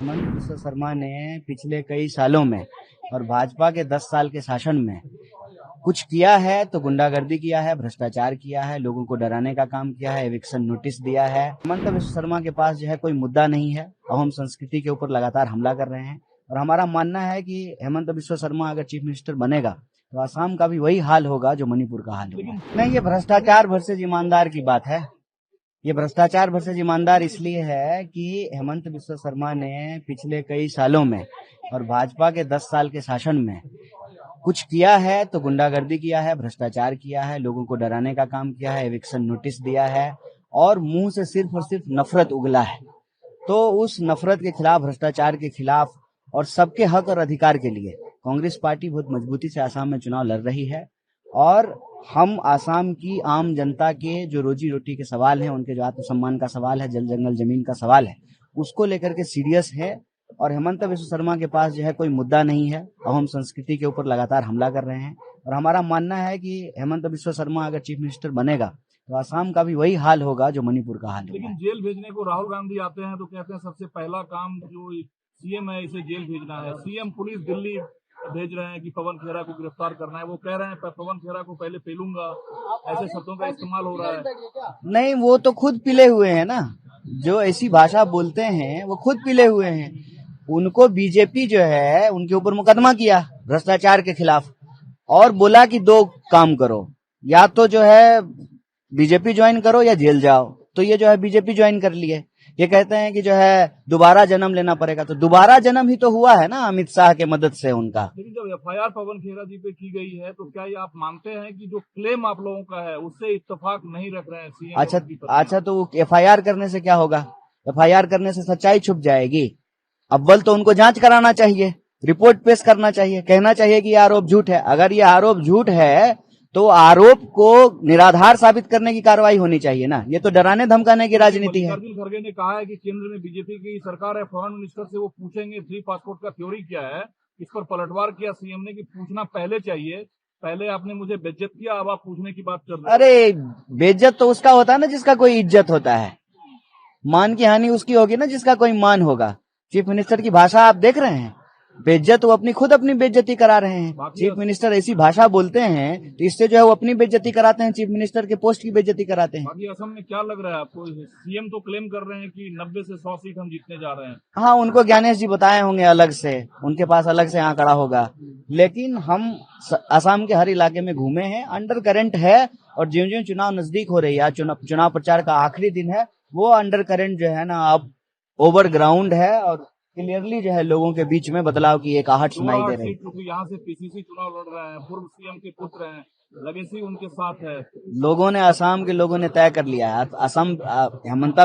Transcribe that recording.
हेमंत बिस्वा शर्मा ने पिछले कई सालों में और भाजपा के 10 साल के शासन में कुछ किया है तो गुंडागर्दी किया है, भ्रष्टाचार किया है, लोगों को डराने का काम किया है, एविक्शन नोटिस दिया है। हेमंत बिस्वा शर्मा के पास जो है कोई मुद्दा नहीं है। अब हम संस्कृति के ऊपर लगातार हमला कर रहे हैं और हमारा मानना है कि हेमंत बिस्वा शर्मा अगर चीफ मिनिस्टर बनेगा तो आसाम का भी वही हाल होगा जो मणिपुर का हाल होगा। नहीं, ये भ्रष्टाचार वर्सेज ईमानदार की बात है। ये भ्रष्टाचार वर्सेज ईमानदार इसलिए है कि हेमंत बिस्वा शर्मा ने पिछले कई सालों में और भाजपा के 10 साल के शासन में कुछ किया है तो गुंडागर्दी किया है, भ्रष्टाचार किया है, लोगों को डराने का काम किया है, एविक्शन नोटिस दिया है और मुंह से सिर्फ और सिर्फ नफरत उगला है। तो उस नफरत के खिलाफ, भ्रष्टाचार के खिलाफ और सबके हक और अधिकार के लिए कांग्रेस पार्टी बहुत मजबूती से आसाम में चुनाव लड़ रही है और हम आसाम की आम जनता के जो रोजी रोटी के सवाल हैं, उनके जो आत्मसम्मान का सवाल है, जल जंगल जमीन का सवाल है, उसको लेकर के सीरियस है। और हेमंत बिस्वा शर्मा के पास जो है कोई मुद्दा नहीं है। अब हम संस्कृति के ऊपर लगातार हमला कर रहे हैं और हमारा मानना है कि हेमंत बिस्वा शर्मा अगर चीफ मिनिस्टर बनेगा तो आसाम का भी वही हाल होगा जो मणिपुर का हाल होगा। लेकिन जेल भेजने को राहुल गांधी आते हैं तो कहते हैं सबसे पहला काम जो सीएम है इसे जेल भेजना है। सीएम पुलिस दिल्ली भेज रहे हैं कि पवन खेरा को गिरफ्तार करना है। वो कह रहे हैं पवन खेरा को पहले पेलूंगा, ऐसे शब्दों का इस्तेमाल हो रहा है। नहीं, वो तो खुद पिले हुए हैं ना। जो ऐसी भाषा बोलते हैं वो खुद पिले हुए हैं। उनको बीजेपी जो है उनके ऊपर मुकदमा किया भ्रष्टाचार के खिलाफ और बोला कि दो काम करो, या तो जो है बीजेपी ज्वाइन करो या जेल जाओ। तो ये जो है बीजेपी ज्वाइन कर लिए। ये कहते हैं कि जो है दोबारा जन्म लेना पड़ेगा, तो दोबारा जन्म ही तो हुआ है ना अमित शाह के मदद से उनका। लेकिन जब एफआईआर पवन खेरा जी पे की गई है तो क्या ये आप मानते हैं कि जो क्लेम आप लोगों का है उससे इत्तेफाक नहीं रख रहे हैं सीएम? अच्छा, तो एफआईआर करने से क्या होगा? एफआईआर करने से सच्चाई छुप जाएगी। अव्वल तो उनको जांच कराना चाहिए, रिपोर्ट पेश करना चाहिए, कहना चाहिए कि ये आरोप झूठ है। अगर ये आरोप झूठ है तो आरोप को निराधार साबित करने की कार्रवाई होनी चाहिए ना। ये तो डराने धमकाने की राजनीति है। मल्लिकार्जुन खड़गे ने कहा है कि केंद्र में बीजेपी की सरकार है, फॉरेन मिनिस्टर से वो पूछेंगे 3 पासपोर्ट का थ्योरी क्या है। इस पर पलटवार किया सीएम ने कि पूछना पहले चाहिए, पहले आपने मुझे बेइज्जत किया, अब आप पूछने की बात कर रहे हैं। अरे, बेइज्जत तो उसका होता है ना जिसका कोई इज्जत होता है। मान की हानि उसकी होगी ना जिसका कोई मान होगा। चीफ मिनिस्टर की भाषा आप देख रहे हैं, बेइज्जत वो खुद अपनी बेइज्जती करा रहे हैं। चीफ मिनिस्टर ऐसी भाषा बोलते हैं तो इससे जो है वो अपनी बेइज्जती कराते हैं, चीफ मिनिस्टर के पोस्ट की बेइज्जती कराते हैं। बाकी असम में क्या लग रहा है आपको? सीएम तो क्लेम कर रहे हैं कि 90 से 100 सीट हम जीतने जा रहे हैं। हाँ, उनको ज्ञानेश जी बताए होंगे अलग से, उनके पास अलग से आंकड़ा होगा। लेकिन हम असम के हर इलाके में घूमे हैं, अंडर करंट है। और ज्यों ज्यों चुनाव नजदीक हो रही है, चुनाव प्रचार का आखिरी दिन है, वो अंडर करंट जो है ना अब ओवर ग्राउंड है और क्लियरली जो है लोगों के बीच में बदलाव की एक आहट सुनाई दे रही है। यहाँ से पीसीसी चुनाव लड़ रहे हैं, पूर्व सीएम के पुत्र हैं, लेगेसी उनके साथ है। लोगों ने, असम के लोगों ने तय कर लिया है। असम हेमंत